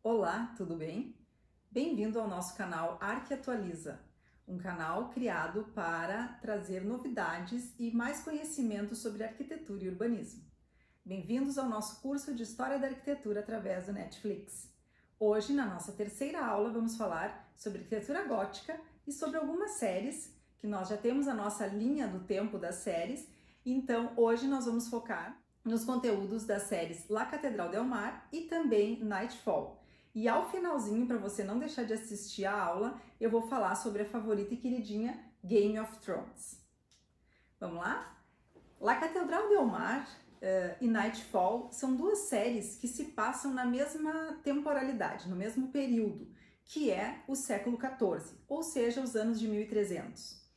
Olá, tudo bem? Bem-vindo ao nosso canal Arque Atualiza, um canal criado para trazer novidades e mais conhecimento sobre arquitetura e urbanismo. Bem-vindos ao nosso curso de História da Arquitetura através do Netflix. Hoje, na nossa terceira aula, vamos falar sobre arquitetura gótica e sobre algumas séries, que nós já temos a nossa linha do tempo das séries, então hoje nós vamos focar nos conteúdos das séries La Catedral del Mar e também Nightfall. E ao finalzinho, para você não deixar de assistir a aula, eu vou falar sobre a favorita e queridinha Game of Thrones. Vamos lá? La Catedral del Mar e Nightfall são duas séries que se passam na mesma temporalidade, no mesmo período, que é o século XIV, ou seja, os anos de 1300.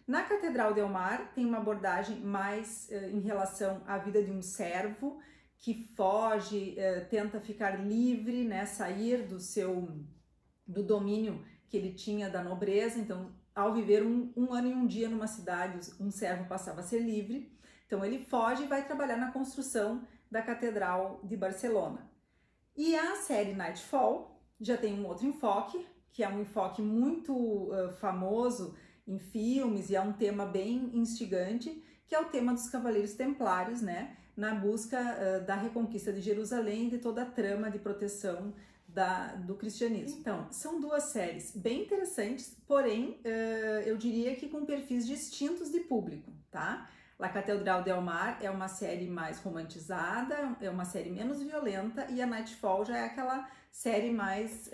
Na Catedral del Mar tem uma abordagem mais em relação à vida de um servo que foge, tenta ficar livre, né, sair do domínio que ele tinha da nobreza. Então, ao viver um ano e um dia numa cidade, um servo passava a ser livre. Então, ele foge e vai trabalhar na construção da Catedral de Barcelona. E a série Nightfall já tem um outro enfoque, que é um enfoque muito famoso em filmes e é um tema bem instigante, que é o tema dos Cavaleiros Templários, né? Na busca da reconquista de Jerusalém e de toda a trama de proteção do cristianismo. Então, são duas séries bem interessantes, porém, eu diria que com perfis distintos de público, tá? La Catedral del Mar é uma série mais romantizada, é uma série menos violenta, e a Nightfall já é aquela série mais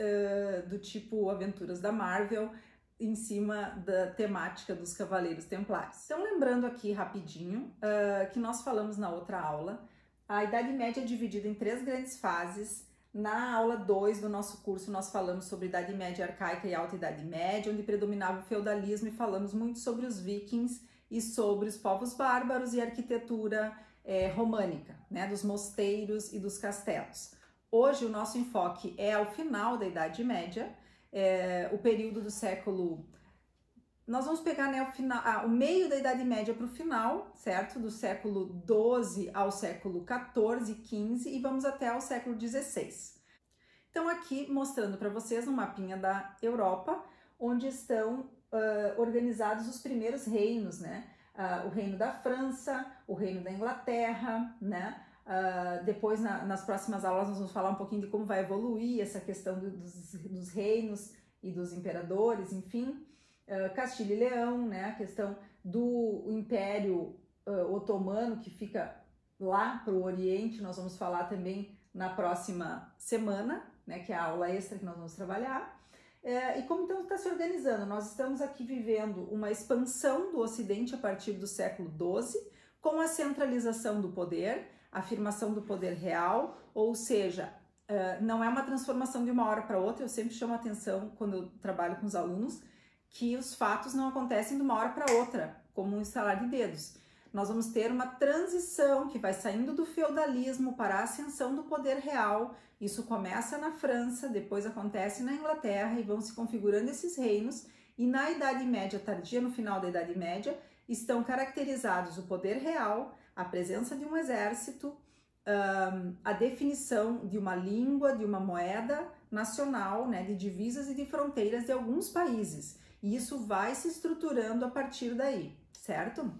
do tipo Aventuras da Marvel, em cima da temática dos Cavaleiros Templários. Então, lembrando aqui rapidinho que nós falamos na outra aula, a Idade Média é dividida em três grandes fases. Na aula 2 do nosso curso, nós falamos sobre Idade Média Arcaica e Alta Idade Média, onde predominava o feudalismo, e falamos muito sobre os vikings e sobre os povos bárbaros e a arquitetura românica, né, dos mosteiros e dos castelos. Hoje, o nosso enfoque é ao final da Idade Média, o período do século... Nós vamos pegar, né, o meio da Idade Média para o final, certo? Do século XII ao século XIV, XV e vamos até ao século XVI. Então, aqui mostrando para vocês um mapinha da Europa, onde estão organizados os primeiros reinos, né? O reino da França, o reino da Inglaterra, né? Depois, nas próximas aulas, nós vamos falar um pouquinho de como vai evoluir essa questão dos reinos e dos imperadores, enfim. Castilho e Leão, né? A questão do Império Otomano, que fica lá para o Oriente, nós vamos falar também na próxima semana, né? Que é a aula extra que nós vamos trabalhar. E como então está se organizando? Nós estamos aqui vivendo uma expansão do Ocidente a partir do século XII, com a centralização do poder, a afirmação do poder real, ou seja, não é uma transformação de uma hora para outra. Eu sempre chamo a atenção quando eu trabalho com os alunos que os fatos não acontecem de uma hora para outra, como um estalar de dedos. Nós vamos ter uma transição que vai saindo do feudalismo para a ascensão do poder real. Isso começa na França, depois acontece na Inglaterra e vão se configurando esses reinos. E na Idade Média tardia, no final da Idade Média, estão caracterizados o poder real, a presença de um exército, a definição de uma língua, de uma moeda nacional, né, de divisas e de fronteiras de alguns países. E isso vai se estruturando a partir daí, certo?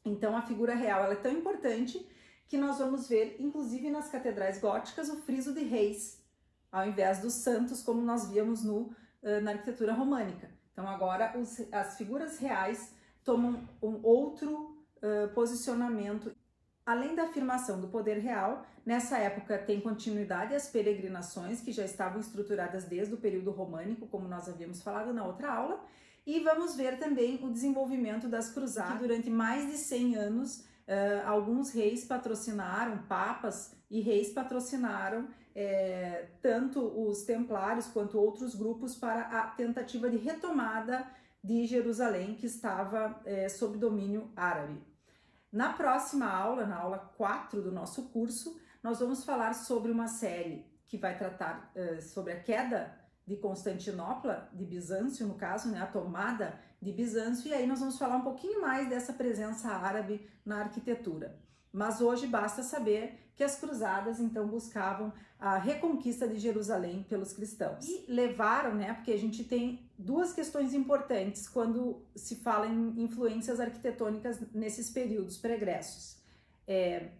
Então, a figura real ela é tão importante que nós vamos ver, inclusive nas catedrais góticas, o friso de reis, ao invés dos santos, como nós víamos na arquitetura românica. Então, agora as figuras reais tomam um outro posicionamento. Além da afirmação do poder real, nessa época tem continuidade as peregrinações, que já estavam estruturadas desde o período românico, como nós havíamos falado na outra aula, e vamos ver também o desenvolvimento das cruzadas, que durante mais de 100 anos alguns reis patrocinaram, papas e reis patrocinaram tanto os templários quanto outros grupos para a tentativa de retomada de Jerusalém, que estava sob domínio árabe. Na próxima aula, na aula 4 do nosso curso, nós vamos falar sobre uma série que vai tratar sobre a queda de Constantinopla, de Bizâncio no caso, né, a tomada de Bizâncio, e aí nós vamos falar um pouquinho mais dessa presença árabe na arquitetura. Mas hoje basta saber que as cruzadas então buscavam a reconquista de Jerusalém pelos cristãos. E levaram, né, porque a gente tem duas questões importantes quando se fala em influências arquitetônicas nesses períodos pregressos.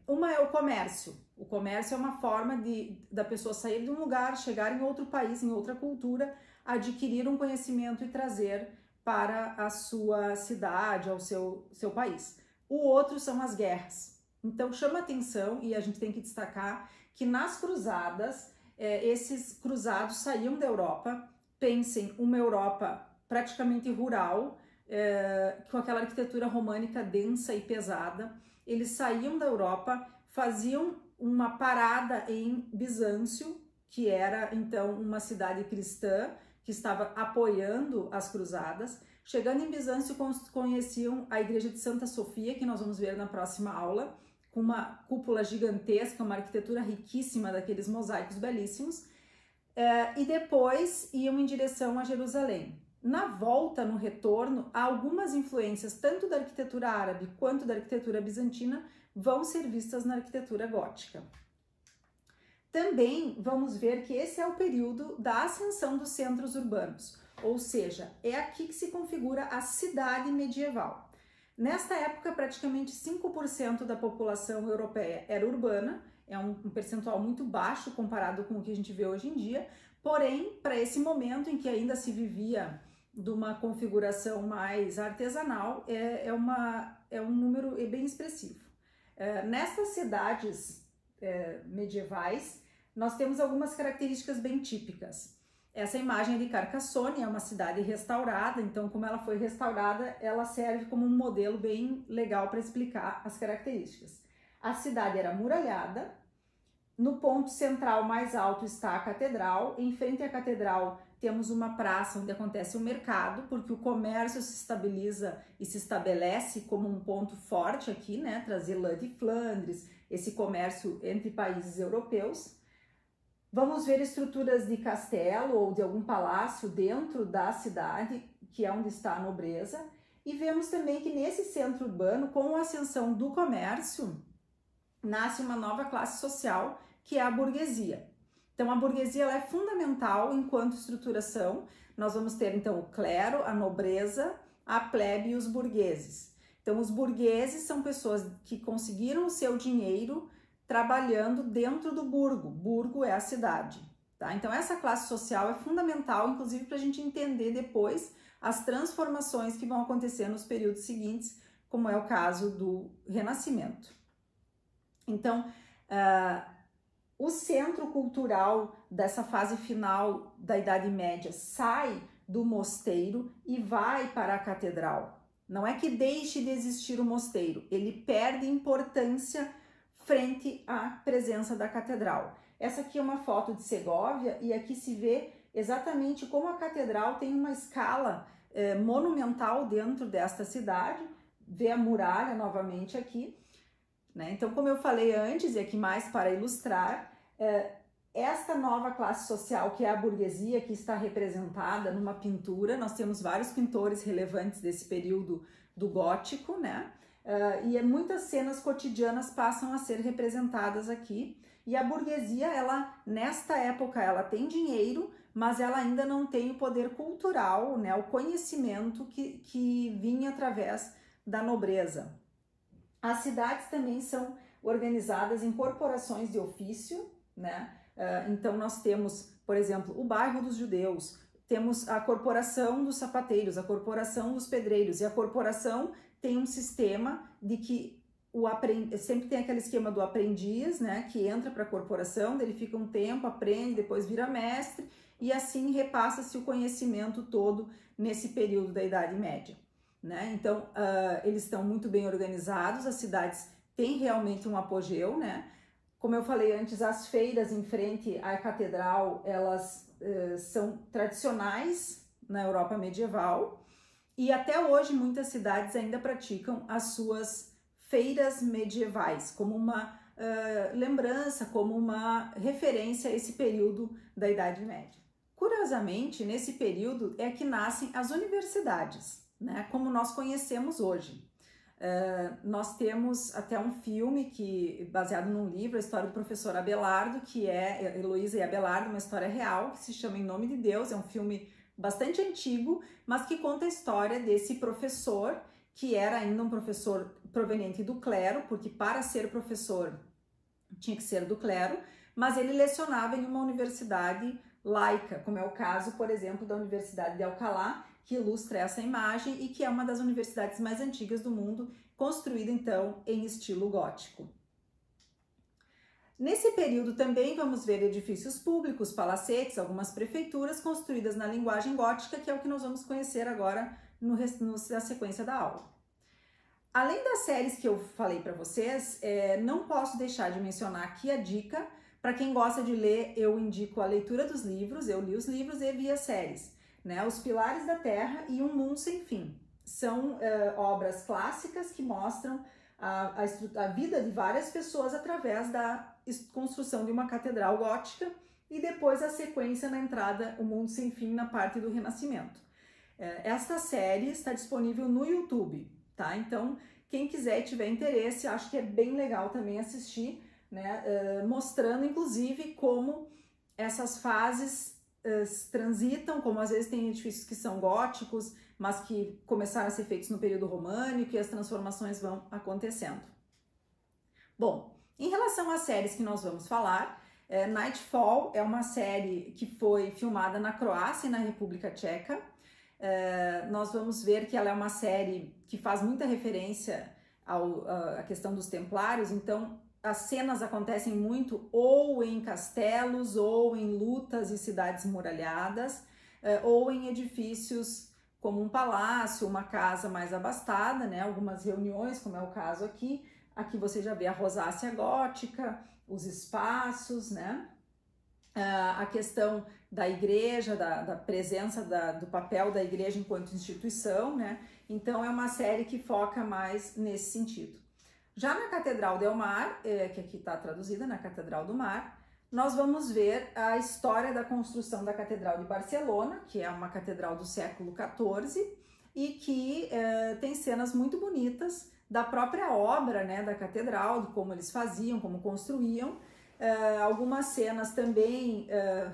Uma é o comércio. O comércio é uma forma da pessoa sair de um lugar, chegar em outro país, em outra cultura, adquirir um conhecimento e trazer para a sua cidade, ao seu país. O outro são as guerras. Então chama atenção, e a gente tem que destacar, que nas cruzadas, esses cruzados saíam da Europa. Pensem, uma Europa praticamente rural, com aquela arquitetura românica densa e pesada. Eles saíam da Europa, faziam uma parada em Bizâncio, que era então uma cidade cristã, que estava apoiando as cruzadas. Chegando em Bizâncio, conheciam a igreja de Santa Sofia, que nós vamos ver na próxima aula, com uma cúpula gigantesca, uma arquitetura riquíssima daqueles mosaicos belíssimos, e depois iam em direção a Jerusalém. Na volta, no retorno, algumas influências tanto da arquitetura árabe quanto da arquitetura bizantina vão ser vistas na arquitetura gótica. Também vamos ver que esse é o período da ascensão dos centros urbanos, ou seja, é aqui que se configura a cidade medieval. Nesta época, praticamente 5% da população europeia era urbana, é um percentual muito baixo comparado com o que a gente vê hoje em dia, porém, para esse momento em que ainda se vivia de uma configuração mais artesanal, é um número bem expressivo. Nessas cidades medievais, nós temos algumas características bem típicas. Essa imagem é de Carcassonne, é uma cidade restaurada, então como ela foi restaurada, ela serve como um modelo bem legal para explicar as características. A cidade era muralhada, no ponto central mais alto está a catedral, em frente à catedral temos uma praça onde acontece o mercado, porque o comércio se estabiliza e se estabelece como um ponto forte aqui, né, trazer lã de Flandres, esse comércio entre países europeus. Vamos ver estruturas de castelo ou de algum palácio dentro da cidade, que é onde está a nobreza, e vemos também que nesse centro urbano, com a ascensão do comércio, nasce uma nova classe social, que é a burguesia. Então a burguesia ela é fundamental enquanto estruturação. Nós vamos ter então o clero, a nobreza, a plebe e os burgueses. Então os burgueses são pessoas que conseguiram o seu dinheiro trabalhando dentro do burgo. Burgo é a cidade, tá? Então essa classe social é fundamental, inclusive para a gente entender depois as transformações que vão acontecer nos períodos seguintes, como é o caso do Renascimento. Então, o centro cultural dessa fase final da Idade Média sai do mosteiro e vai para a catedral. Não é que deixe de existir o mosteiro, ele perde importância frente à presença da catedral. Essa aqui é uma foto de Segóvia e aqui se vê exatamente como a catedral tem uma escala monumental dentro desta cidade. Vê a muralha novamente aqui, né? Então, como eu falei antes, e aqui mais para ilustrar, esta nova classe social, que é a burguesia, que está representada numa pintura. Nós temos vários pintores relevantes desse período do gótico, né? E muitas cenas cotidianas passam a ser representadas aqui. E a burguesia, ela nesta época, ela tem dinheiro, mas ela ainda não tem o poder cultural, né? O conhecimento que vinha através da nobreza. As cidades também são organizadas em corporações de ofício, né? Então nós temos, por exemplo, o bairro dos judeus, temos a corporação dos sapateiros, a corporação dos pedreiros, e a corporação tem um sistema de que sempre tem aquele esquema do aprendiz, né, que entra para a corporação, ele fica um tempo, aprende, depois vira mestre, e assim repassa-se o conhecimento todo nesse período da Idade Média, né? Então, eles estão muito bem organizados, as cidades têm realmente um apogeu, né? Como eu falei antes, as feiras em frente à catedral, elas são tradicionais na Europa medieval, e até hoje muitas cidades ainda praticam as suas feiras medievais, como uma lembrança, como uma referência a esse período da Idade Média. Curiosamente, nesse período é que nascem as universidades, né, como nós conhecemos hoje. Nós temos até um filme baseado num livro, a história do professor Abelardo, que é Heloísa e Abelardo, uma história real, que se chama Em Nome de Deus. É um filme bastante antigo, mas que conta a história desse professor, que era ainda um professor proveniente do clero, porque para ser professor tinha que ser do clero, mas ele lecionava em uma universidade laica, como é o caso, por exemplo, da Universidade de Alcalá, que ilustra essa imagem e que é uma das universidades mais antigas do mundo, construída então em estilo gótico. Nesse período também vamos ver edifícios públicos, palacetes, algumas prefeituras construídas na linguagem gótica, que é o que nós vamos conhecer agora na sequência da aula. Além das séries que eu falei para vocês, não posso deixar de mencionar aqui a dica. Para quem gosta de ler, eu indico a leitura dos livros. Eu li os livros e vi as séries, né? Os Pilares da Terra e Um Mundo Sem Fim. São obras clássicas que mostram a vida de várias pessoas através da construção de uma catedral gótica e depois a sequência na entrada O Mundo Sem Fim na parte do Renascimento. Esta série está disponível no YouTube, tá? Então, quem quiser e tiver interesse, acho que é bem legal também assistir, né? Mostrando, inclusive, como essas fases transitam, como às vezes tem edifícios que são góticos, mas que começaram a ser feitos no período românico e as transformações vão acontecendo. Bom, em relação às séries que nós vamos falar, Nightfall é uma série que foi filmada na Croácia e na República Tcheca. Nós vamos ver que ela é uma série que faz muita referência à questão dos templários, então as cenas acontecem muito ou em castelos, ou em lutas e cidades muralhadas, ou em edifícios como um palácio, uma casa mais abastada, né? Algumas reuniões, como é o caso aqui. Aqui você já vê a rosácea gótica, os espaços, né? A questão da igreja, da presença do papel da igreja enquanto instituição, né? Então é uma série que foca mais nesse sentido. Já na Catedral del Mar, que aqui está traduzida na Catedral do Mar, nós vamos ver a história da construção da Catedral de Barcelona, que é uma catedral do século XIV e que tem cenas muito bonitas da própria obra, né, da catedral, de como eles faziam, como construíam. Algumas cenas também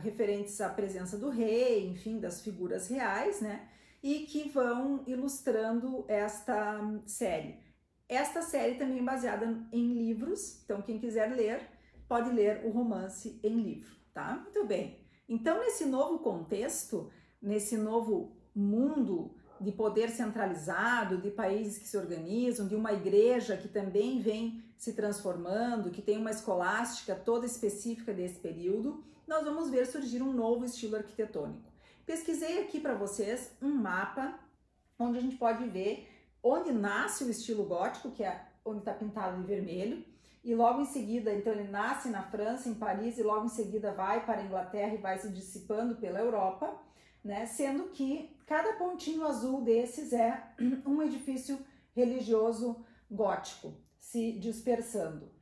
referentes à presença do rei, enfim, das figuras reais, né, e que vão ilustrando esta série. Esta série também é baseada em livros, então quem quiser ler, pode ler o romance em livro, tá? Muito bem. Então, nesse novo contexto, nesse novo mundo de poder centralizado, de países que se organizam, de uma igreja que também vem se transformando, que tem uma escolástica toda específica desse período, nós vamos ver surgir um novo estilo arquitetônico. Pesquisei aqui para vocês um mapa onde a gente pode ver onde nasce o estilo gótico, que é onde está pintado de vermelho, e logo em seguida, então ele nasce na França, em Paris, e logo em seguida vai para a Inglaterra e vai se dissipando pela Europa, né? Sendo que cada pontinho azul desses é um edifício religioso gótico, se dispersando.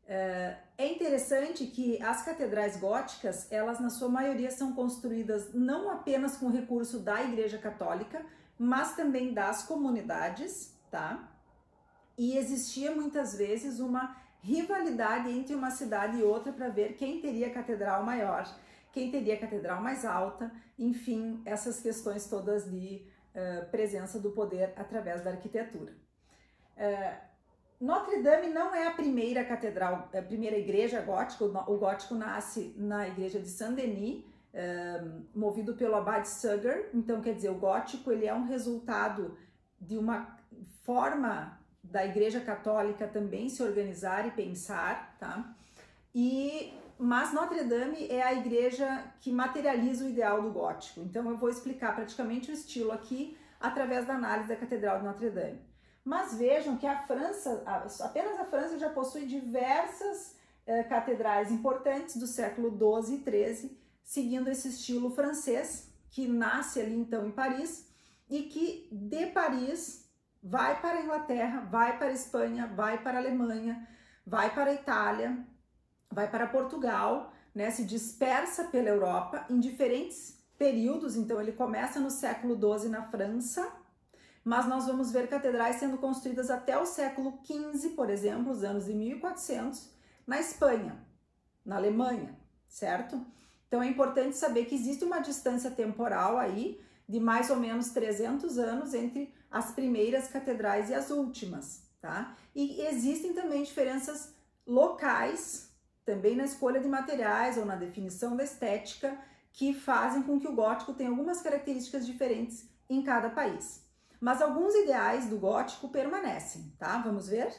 É interessante que as catedrais góticas, elas na sua maioria são construídas não apenas com recurso da Igreja Católica, mas também das comunidades, tá? E existia muitas vezes uma rivalidade entre uma cidade e outra para ver quem teria catedral maior, quem teria catedral mais alta, enfim, essas questões todas de presença do poder através da arquitetura. Notre Dame não é a primeira catedral, a primeira igreja gótica. O gótico nasce na igreja de Saint-Denis, movido pelo abade Suger. Então, quer dizer, o gótico ele é um resultado de uma forma da Igreja Católica também se organizar e pensar, tá? Mas Notre Dame é a igreja que materializa o ideal do gótico. Então eu vou explicar praticamente o estilo aqui através da análise da Catedral de Notre Dame. Mas vejam que a França, apenas a França já possui diversas catedrais importantes do século XII e XIII, seguindo esse estilo francês, que nasce ali então em Paris, e que de Paris vai para a Inglaterra, vai para a Espanha, vai para a Alemanha, vai para a Itália, vai para Portugal, né, se dispersa pela Europa em diferentes períodos. Então ele começa no século XII na França, mas nós vamos ver catedrais sendo construídas até o século XV, por exemplo, os anos de 1400, na Espanha, na Alemanha, certo? Então é importante saber que existe uma distância temporal aí de mais ou menos 300 anos entre as primeiras catedrais e as últimas, tá? E existem também diferenças locais, também na escolha de materiais ou na definição da estética, que fazem com que o gótico tenha algumas características diferentes em cada país. Mas alguns ideais do gótico permanecem, tá? Vamos ver?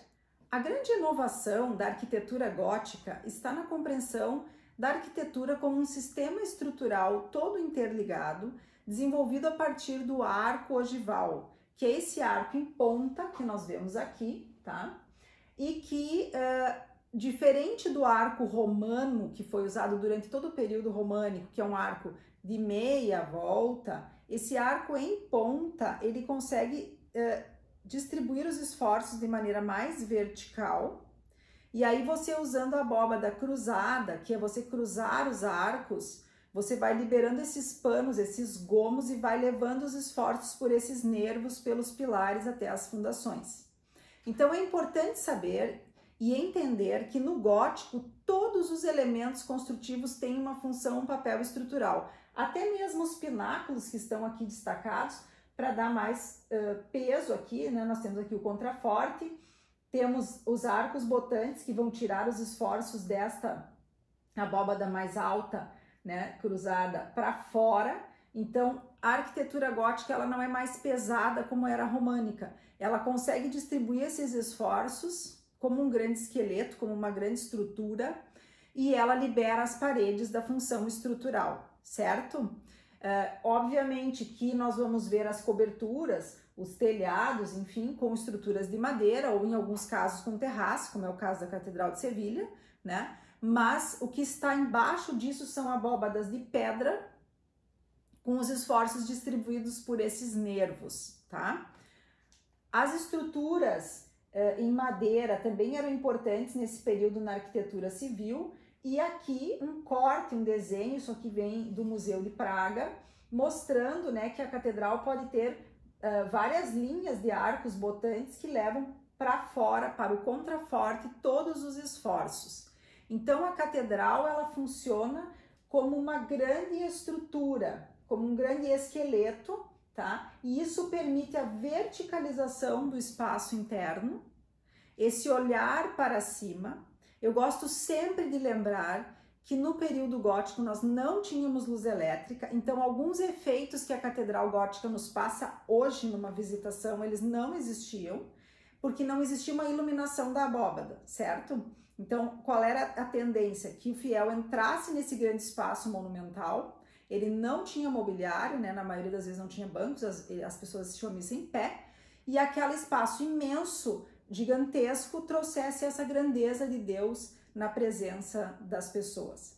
A grande inovação da arquitetura gótica está na compreensão da arquitetura como um sistema estrutural todo interligado, desenvolvido a partir do arco ogival, que é esse arco em ponta que nós vemos aqui, tá? E que, diferente do arco romano, que foi usado durante todo o período românico, que é um arco de meia volta, esse arco em ponta, ele consegue distribuir os esforços de maneira mais vertical. E aí você usando a abóbada cruzada, que é você cruzar os arcos, você vai liberando esses panos, esses gomos e vai levando os esforços por esses nervos, pelos pilares até as fundações. Então é importante saber e entender que no gótico todos os elementos construtivos têm uma função, um papel estrutural. Até mesmo os pináculos que estão aqui destacados, para dar mais peso aqui, né? Nós temos aqui o contraforte, temos os arcos botantes que vão tirar os esforços desta abóbada mais alta, né, cruzada para fora. Então a arquitetura gótica ela não é mais pesada como era a românica, ela consegue distribuir esses esforços como um grande esqueleto, como uma grande estrutura, e ela libera as paredes da função estrutural, certo? Obviamente que nós vamos ver as coberturas, os telhados, enfim, com estruturas de madeira ou em alguns casos com terraço, como é o caso da Catedral de Sevilha, né? Mas o que está embaixo disso são abóbadas de pedra com os esforços distribuídos por esses nervos, tá? As estruturas em madeira também eram importantes nesse período na arquitetura civil, e aqui um corte, um desenho, isso aqui vem do Museu de Praga, mostrando, né, que a catedral pode ter várias linhas de arcos botantes que levam para fora, para o contraforte, todos os esforços. Então a catedral ela funciona como uma grande estrutura, como um grande esqueleto, tá? E isso permite a verticalização do espaço interno, esse olhar para cima. Eu gosto sempre de lembrar que no período gótico nós não tínhamos luz elétrica, então alguns efeitos que a catedral gótica nos passa hoje numa visitação, eles não existiam, porque não existia uma iluminação da abóbada, certo? Então, qual era a tendência? Que o fiel entrasse nesse grande espaço monumental, ele não tinha mobiliário, né? Na maioria das vezes não tinha bancos, as pessoas assistiam a missa em pé, e aquele espaço imenso, gigantesco, trouxesse essa grandeza de Deus na presença das pessoas.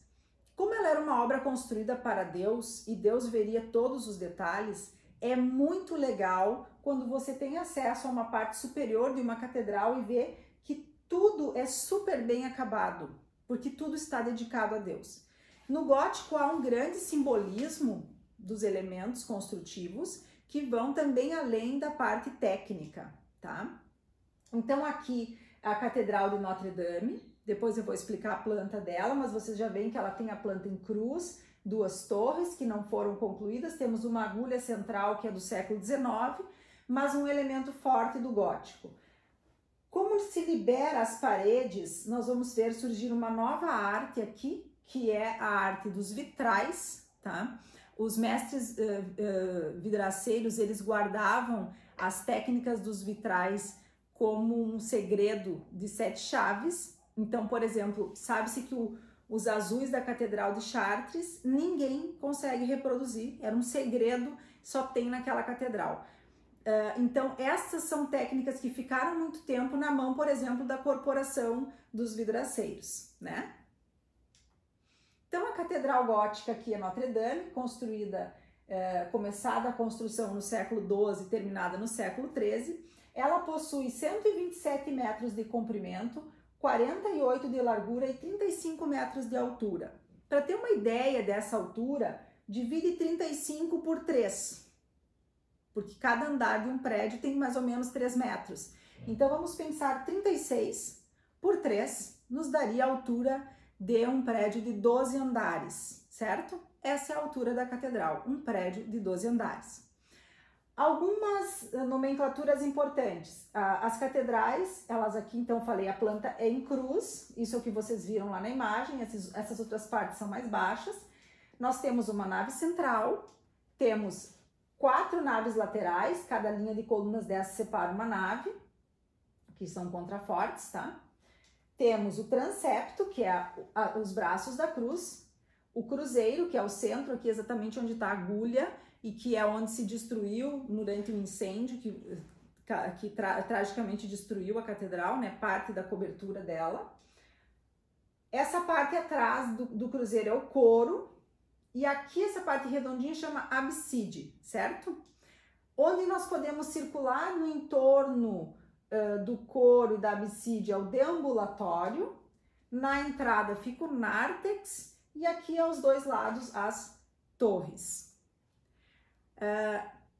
Como ela era uma obra construída para Deus e Deus veria todos os detalhes, é muito legal quando você tem acesso a uma parte superior de uma catedral e vê que tudo é super bem acabado, porque tudo está dedicado a Deus. No gótico há um grande simbolismo dos elementos construtivos que vão também além da parte técnica, tá? Então aqui a Catedral de Notre Dame, depois eu vou explicar a planta dela, mas vocês já veem que ela tem a planta em cruz, duas torres que não foram concluídas, temos uma agulha central que é do século XIX, mas um elemento forte do gótico. Como se libera as paredes, nós vamos ver surgir uma nova arte aqui, que é a arte dos vitrais, tá? Os mestres vidraceiros, eles guardavam as técnicas dos vitrais como um segredo de 7 chaves. Então, por exemplo, sabe-se que os azuis da Catedral de Chartres ninguém consegue reproduzir, era um segredo, só tem naquela catedral. Então, essas são técnicas que ficaram muito tempo na mão, por exemplo, da corporação dos vidraceiros, né? Então, a Catedral Gótica aqui é Notre Dame, construída, começada a construção no século XII, terminada no século XIII. Ela possui 127 metros de comprimento, 48 de largura e 35 metros de altura. Para ter uma ideia dessa altura, divide 35 por 3. porque cada andar de um prédio tem mais ou menos 3 metros. Então vamos pensar 36 por 3 nos daria a altura de um prédio de 12 andares, certo? Essa é a altura da catedral, um prédio de 12 andares. Algumas nomenclaturas importantes. As catedrais, elas aqui, então eu falei, a planta é em cruz, isso é o que vocês viram lá na imagem, essas outras partes são mais baixas. Nós temos uma nave central, temos 4 naves laterais, cada linha de colunas dessa separa uma nave, que são contrafortes, tá? Temos o transepto, que é os braços da cruz, o cruzeiro, que é o centro, aqui exatamente onde está a agulha, e que é onde se destruiu durante o incêndio, que tragicamente destruiu a catedral, né? Parte da cobertura dela. Essa parte atrás do cruzeiro é o coro, e aqui essa parte redondinha chama abside, certo? Onde nós podemos circular no entorno do coro e da abside é o deambulatório, na entrada fica o nártex e aqui aos dois lados as torres.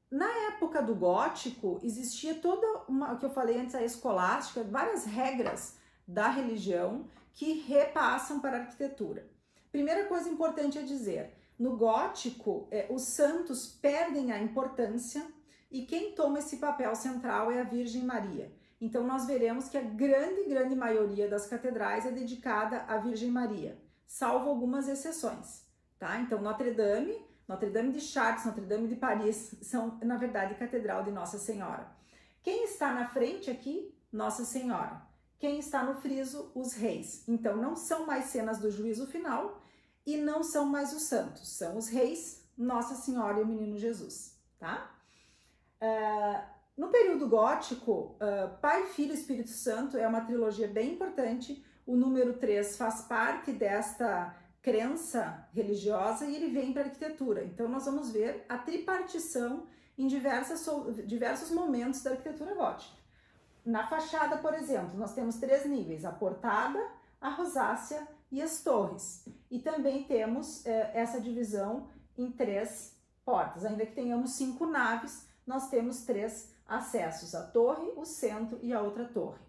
Na época do gótico existia toda o que eu falei antes, a escolástica, várias regras da religião que repassam para a arquitetura. Primeira coisa importante a dizer, no gótico os santos perdem a importância e quem toma esse papel central é a Virgem Maria. Então nós veremos que a grande maioria das catedrais é dedicada à Virgem Maria, salvo algumas exceções, tá? Então Notre Dame de Chartres, Notre Dame de Paris são, na verdade, Catedral de Nossa Senhora. Quem está na frente aqui? Nossa Senhora. Quem está no friso? Os reis. Então não são mais cenas do juízo final e não são mais os santos, são os reis, Nossa Senhora e o Menino Jesus, tá? No período gótico, Pai, Filho e Espírito Santo é uma trilogia bem importante. O número 3 faz parte desta crença religiosa e ele vem para a arquitetura. Então nós vamos ver a tripartição em diversos momentos da arquitetura gótica. Na fachada, por exemplo, nós temos 3 níveis, a portada, a rosácea e as torres. E também temos essa divisão em 3 portas. Ainda que tenhamos 5 naves, nós temos 3 acessos, a torre, o centro e a outra torre.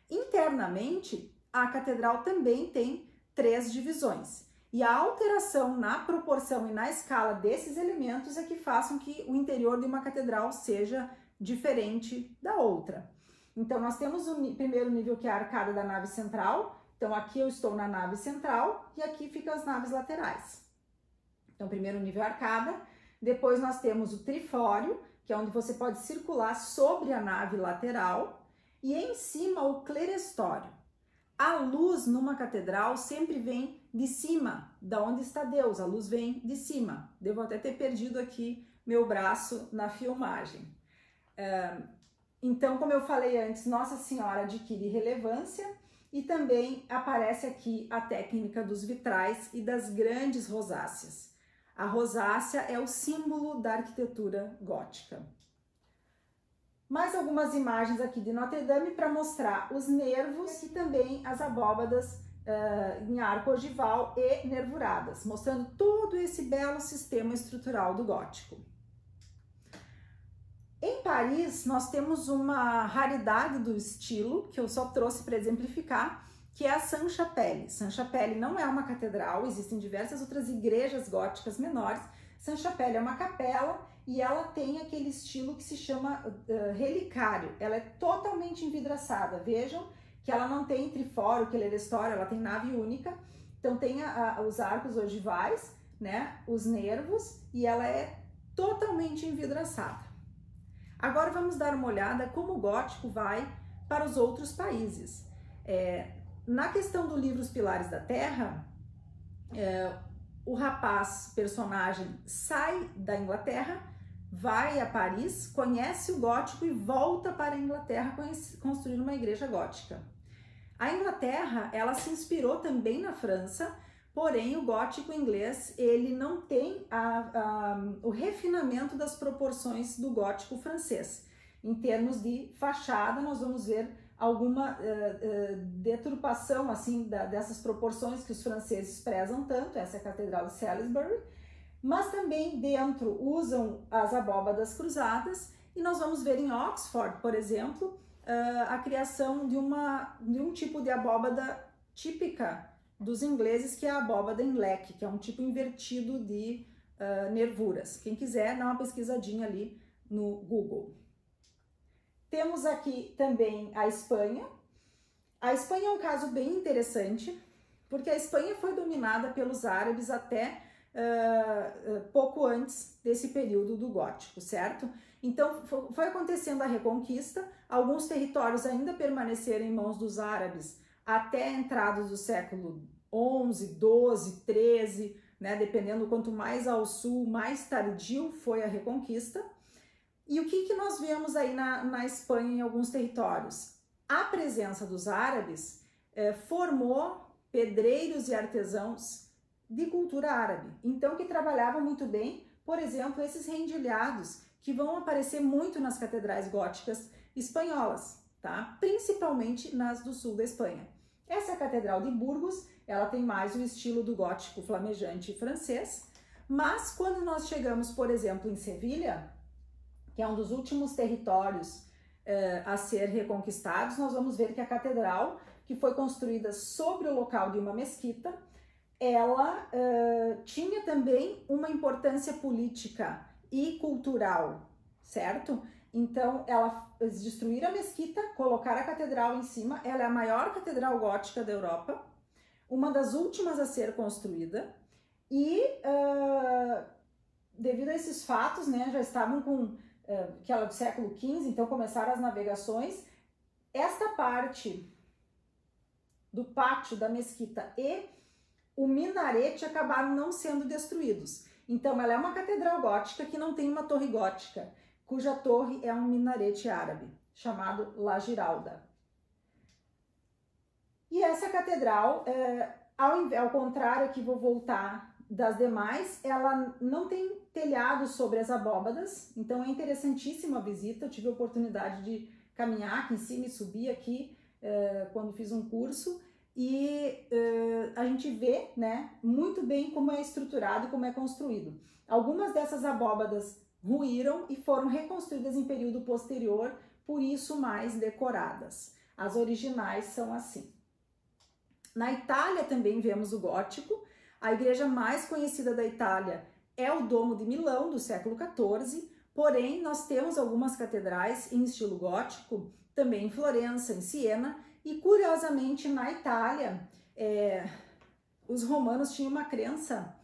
Internamente, a catedral também tem 3 divisões. E a alteração na proporção e na escala desses elementos é que façam que o interior de uma catedral seja diferente da outra. Então, nós temos o primeiro nível, que é a arcada da nave central. Então, aqui eu estou na nave central e aqui ficam as naves laterais. Então, primeiro nível é a arcada. Depois nós temos o trifório, que é onde você pode circular sobre a nave lateral. E em cima, o clerestório. A luz numa catedral sempre vem de cima, da onde está Deus. A luz vem de cima. Devo até ter perdido aqui meu braço na filmagem. Então, como eu falei antes, Nossa Senhora adquire relevância e também aparece aqui a técnica dos vitrais e das grandes rosáceas. A rosácea é o símbolo da arquitetura gótica. Mais algumas imagens aqui de Notre Dame para mostrar os nervos e também as abóbadas em arco ogival e nervuradas, mostrando todo esse belo sistema estrutural do gótico. Em Paris, nós temos uma raridade do estilo, que eu só trouxe para exemplificar, que é a Sainte-Chapelle. Sainte-Chapelle não é uma catedral, existem diversas outras igrejas góticas menores. Sainte-Chapelle é uma capela e ela tem aquele estilo que se chama relicário. Ela é totalmente envidraçada. Vejam que ela não tem trifório, clerestório, ela tem nave única. Então tem os arcos ogivais, né, os nervos, e ela é totalmente envidraçada. Agora vamos dar uma olhada como o gótico vai para os outros países. Na questão do livro Os Pilares da Terra, o rapaz, personagem, sai da Inglaterra, vai a Paris, conhece o gótico e volta para a Inglaterra construir uma igreja gótica. A Inglaterra, ela se inspirou também na França, porém o gótico inglês, ele não tem o refinamento das proporções do gótico francês. Em termos de fachada, nós vamos ver alguma deturpação assim, dessas proporções que os franceses prezam tanto. Essa é a Catedral de Salisbury. mas também dentro usam as abóbadas cruzadas, e nós vamos ver em Oxford, por exemplo, a criação de um tipo de abóbada típica dos ingleses, que é a abóbada em leque, que é um tipo invertido de nervuras. Quem quiser, dá uma pesquisadinha ali no Google. Temos aqui também a Espanha. A Espanha é um caso bem interessante, porque a Espanha foi dominada pelos árabes até pouco antes desse período do gótico, certo? Então foi acontecendo a Reconquista, alguns territórios ainda permaneceram em mãos dos árabes até entrados do século XI, XII, XIII, né? Dependendo, quanto mais ao sul, mais tardio foi a Reconquista. E o que nós vemos aí na Espanha em alguns territórios? A presença dos árabes formou pedreiros e artesãos de cultura árabe, então que trabalhavam muito bem, por exemplo, esses rendilhados que vão aparecer muito nas catedrais góticas espanholas, tá? Principalmente nas do sul da Espanha. Essa é a Catedral de Burgos, ela tem mais o estilo do gótico flamejante francês, mas quando nós chegamos, por exemplo, em Sevilha, que é um dos últimos territórios a ser reconquistados, nós vamos ver que a catedral, que foi construída sobre o local de uma mesquita, ela tinha também uma importância política e cultural, certo? Então, eles destruíram a mesquita, colocaram a catedral em cima. Ela é a maior catedral gótica da Europa, uma das últimas a ser construída, e devido a esses fatos, né, já estavam com que ela é do século XV, então começaram as navegações. Esta parte do pátio da mesquita e o minarete acabaram não sendo destruídos. Então ela é uma catedral gótica que não tem uma torre gótica, cuja torre é um minarete árabe, chamado La Giralda. E essa catedral, ao contrário, aqui vou voltar das demais, ela não tem telhado sobre as abóbadas, então é interessantíssima a visita. Eu tive a oportunidade de caminhar aqui em cima e subir aqui quando fiz um curso, e a gente vê, né, muito bem como é estruturado e como é construído. Algumas dessas abóbadas ruíram e foram reconstruídas em período posterior, por isso mais decoradas. As originais são assim. Na Itália também vemos o gótico. A igreja mais conhecida da Itália é o Domo de Milão, do século XIV, porém nós temos algumas catedrais em estilo gótico, também em Florença, em Siena, e curiosamente na Itália os romanos tinham uma crença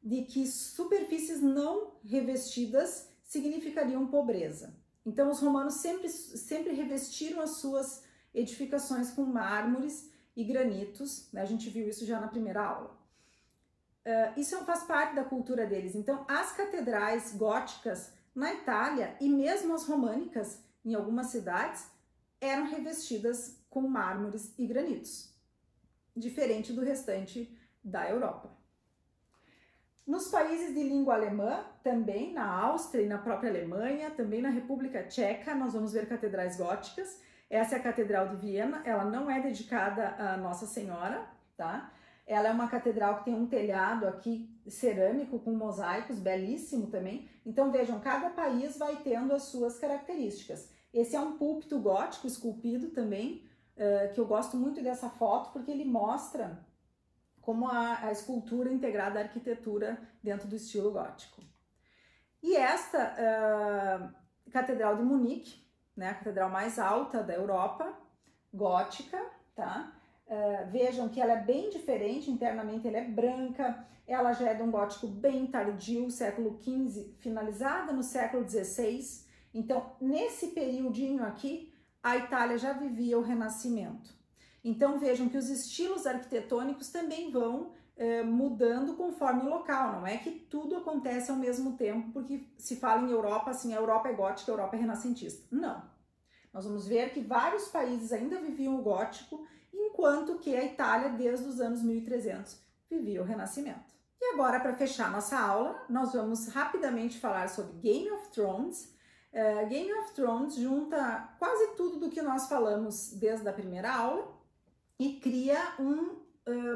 de que superfícies não revestidas significariam pobreza. Então os romanos sempre revestiram as suas edificações com mármores e granitos, né? A gente viu isso já na primeira aula. Isso faz parte da cultura deles. Então as catedrais góticas na Itália e mesmo as românicas em algumas cidades eram revestidas com mármores e granitos, diferente do restante da Europa. Nos países de língua alemã, também na Áustria e na própria Alemanha, também na República Tcheca, nós vamos ver catedrais góticas. Essa é a Catedral de Viena, ela não é dedicada a Nossa Senhora, tá? Ela é uma catedral que tem um telhado aqui cerâmico com mosaicos, belíssimo também. Então vejam, cada país vai tendo as suas características. Esse é um púlpito gótico esculpido também, que eu gosto muito dessa foto porque ele mostra como a escultura integrada à arquitetura dentro do estilo gótico. E esta Catedral de Munique, né, a catedral mais alta da Europa, gótica, tá? Vejam que ela é bem diferente, internamente ela é branca, ela já é de um gótico bem tardio, século XV, finalizada no século XVI. Então, nesse periodinho aqui, a Itália já vivia o Renascimento. Então, vejam que os estilos arquitetônicos também vão mudando conforme o local, não é que tudo acontece ao mesmo tempo, porque se fala em Europa, assim, a Europa é gótica, a Europa é renascentista. Não. Nós vamos ver que vários países ainda viviam o gótico, enquanto que a Itália, desde os anos 1300, vivia o Renascimento. E agora, para fechar nossa aula, nós vamos rapidamente falar sobre Game of Thrones. Game of Thrones junta quase tudo do que nós falamos desde a primeira aula e cria um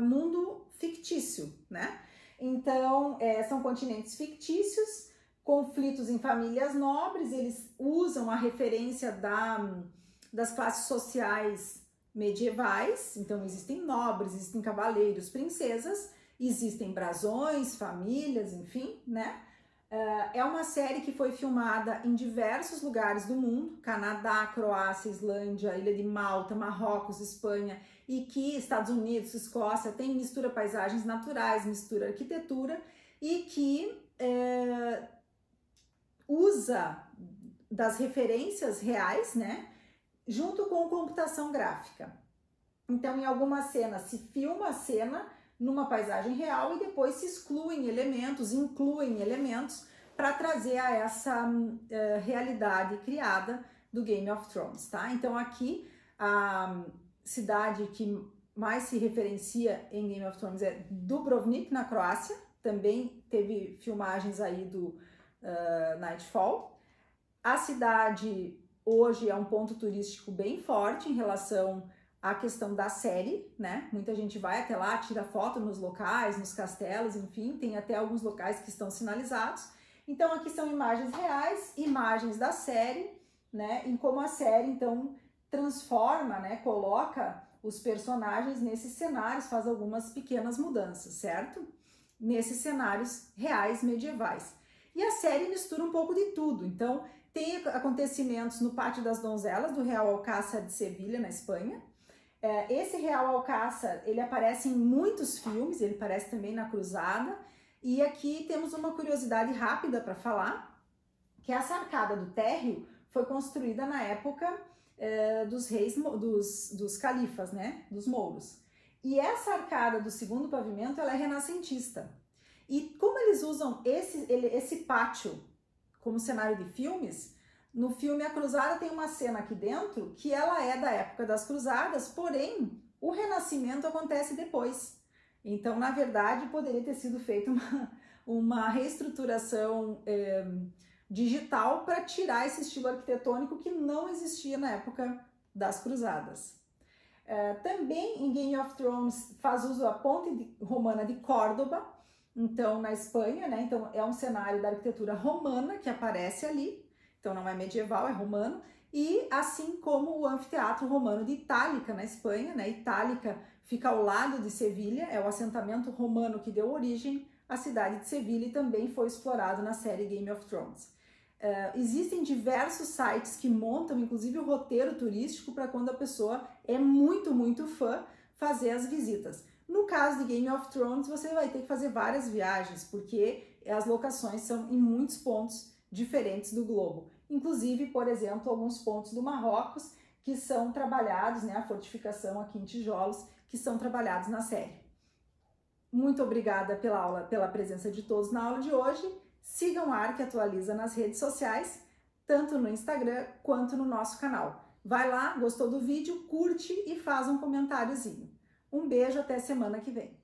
mundo fictício, né? Então, são continentes fictícios, conflitos em famílias nobres, eles usam a referência das classes sociais medievais, então existem nobres, existem cavaleiros, princesas, existem brasões, famílias, enfim, né? É uma série que foi filmada em diversos lugares do mundo, Canadá, Croácia, Islândia, Ilha de Malta, Marrocos, Espanha, e que Estados Unidos, Escócia, tem mistura paisagens naturais, mistura arquitetura, e que usa das referências reais, né, junto com computação gráfica. Então, em algumas cenas se filma a cena numa paisagem real e depois se excluem elementos, incluem elementos para trazer a essa realidade criada do Game of Thrones, tá? Então aqui a cidade que mais se referencia em Game of Thrones é Dubrovnik, na Croácia, também teve filmagens aí do Nightfall. A cidade hoje é um ponto turístico bem forte em relação a questão da série, né? Muita gente vai até lá, tira foto nos locais, nos castelos, enfim, tem até alguns locais que estão sinalizados. Então aqui são imagens reais, imagens da série, né? Em como a série então transforma, né? Coloca os personagens nesses cenários, faz algumas pequenas mudanças, certo? Nesses cenários reais medievais. E a série mistura um pouco de tudo, então tem acontecimentos no Pátio das Donzelas do Real Alcázar de Sevilha, na Espanha. Esse Real Alcázar, ele aparece em muitos filmes, ele aparece também na Cruzada, e aqui temos uma curiosidade rápida para falar, que essa arcada do térreo foi construída na época dos reis, dos califas, né, dos mouros. E essa arcada do segundo pavimento, ela é renascentista. E como eles usam esse pátio como cenário de filmes, no filme A Cruzada tem uma cena aqui dentro que ela é da época das cruzadas, porém o renascimento acontece depois. Então, na verdade, poderia ter sido feita uma reestruturação digital para tirar esse estilo arquitetônico que não existia na época das cruzadas. Também em Game of Thrones faz uso da ponte romana de Córdoba, então na Espanha, né? Então é um cenário da arquitetura romana que aparece ali. Então não é medieval, é romano, e assim como o anfiteatro romano de Itálica, na Espanha, né? Itálica fica ao lado de Sevilha, é o assentamento romano que deu origem à cidade de Sevilha e também foi explorado na série Game of Thrones. Existem diversos sites que montam, inclusive, o roteiro turístico para quando a pessoa é muito fã fazer as visitas. No caso de Game of Thrones, você vai ter que fazer várias viagens, porque as locações são em muitos pontos diferentes do globo. Inclusive, por exemplo, alguns pontos do Marrocos que são trabalhados, né, a fortificação aqui em tijolos, que são trabalhados na série. Muito obrigada pela aula, pela presença de todos na aula de hoje. Sigam a Arque Atualiza nas redes sociais, tanto no Instagram quanto no nosso canal. Vai lá, gostou do vídeo, curte e faz um comentáriozinho. Um beijo, até semana que vem.